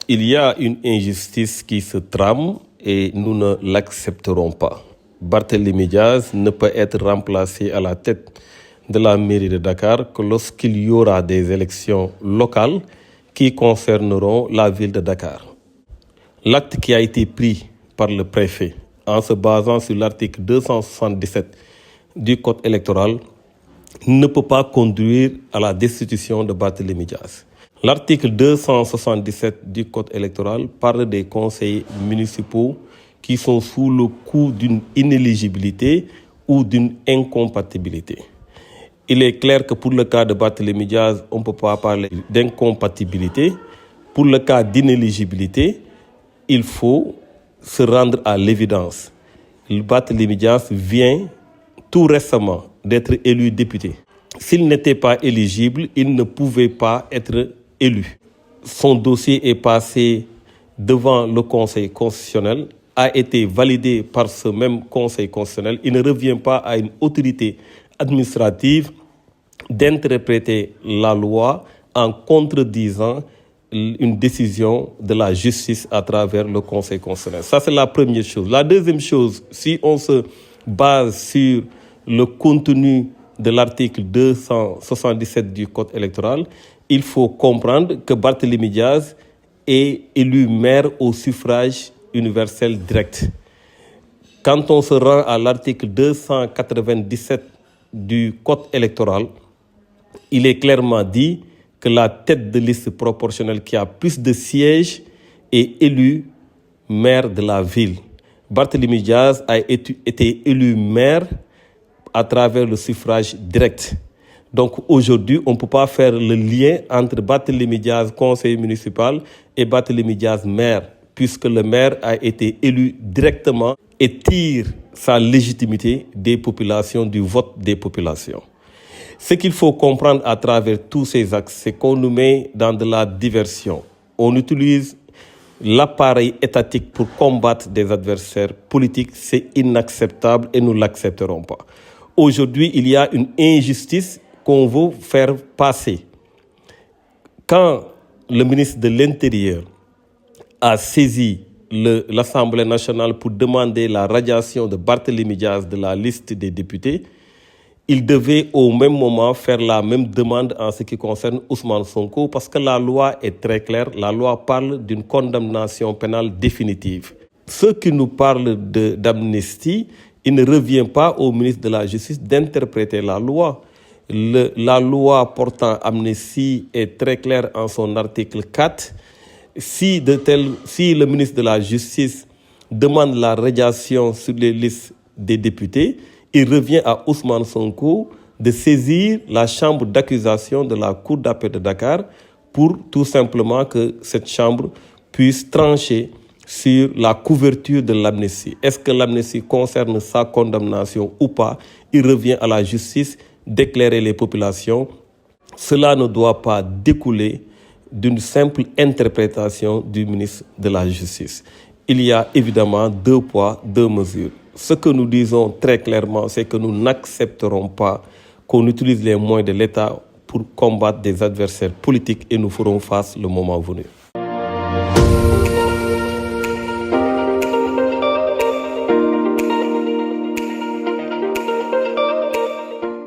Il y a une injustice qui se trame et nous ne l'accepterons pas. Barthélémy Diaz ne peut être remplacé à la tête de la mairie de Dakar que lorsqu'il y aura des élections locales qui concerneront la ville de Dakar. L'acte qui a été pris par le préfet en se basant sur l'article 277 du Code électoral ne peut pas conduire à la destitution de Barthélémy Diaz. L'article 277 du Code électoral parle des conseillers municipaux qui sont sous le coup d'une inéligibilité ou d'une incompatibilité. Il est clair que pour le cas de Barthélémy Diaz, on ne peut pas parler d'incompatibilité. Pour le cas d'inéligibilité, il faut se rendre à l'évidence. Barthélémy Diaz vient tout récemment d'être élu député. S'il n'était pas éligible, il ne pouvait pas être élu. Son dossier est passé devant le Conseil constitutionnel, a été validé par ce même Conseil constitutionnel. Il ne revient pas à une autorité administrative d'interpréter la loi en contredisant une décision de la justice à travers le Conseil constitutionnel. Ça, c'est la première chose. La deuxième chose, si on se base sur le contenu de l'article 277 du Code électoral, il faut comprendre que Barthélémy Diaz est élu maire au suffrage universel direct. Quand on se rend à l'article 297 du Code électoral, il est clairement dit que la tête de liste proportionnelle qui a plus de sièges est élu maire de la ville. Barthélémy Diaz a été élu maire à travers le suffrage direct. Donc aujourd'hui, on ne peut pas faire le lien entre Barthélémy Diaz, conseiller municipal, et Barthélémy Diaz, maire, puisque le maire a été élu directement et tire sa légitimité des populations, du vote des populations. Ce qu'il faut comprendre à travers tous ces axes, c'est qu'on nous met dans de la diversion. On utilise l'appareil étatique pour combattre des adversaires politiques. C'est inacceptable et nous ne l'accepterons pas. Aujourd'hui, il y a une injustice qu'on veut faire passer. Quand le ministre de l'Intérieur a saisi l'Assemblée nationale pour demander la radiation de Barthélémy Diaz de la liste des députés, il devait au même moment faire la même demande en ce qui concerne Ousmane Sonko parce que la loi est très claire. La loi parle d'une condamnation pénale définitive. Ceux qui nous parlent d'amnistie, il ne revient pas au ministre de la Justice d'interpréter la loi. La loi portant amnistie est très claire en son article 4. Si le ministre de la Justice demande la radiation sur les listes des députés, il revient à Ousmane Sonko de saisir la chambre d'accusation de la Cour d'appel de Dakar pour tout simplement que cette chambre puisse trancher sur la couverture de l'amnistie. Est-ce que l'amnistie concerne sa condamnation ou pas? Il revient à la justice d'éclairer les populations. Cela ne doit pas découler d'une simple interprétation du ministre de la Justice. Il y a évidemment 2 poids, 2 mesures. Ce que nous disons très clairement, c'est que nous n'accepterons pas qu'on utilise les moyens de l'État pour combattre des adversaires politiques et nous ferons face le moment venu.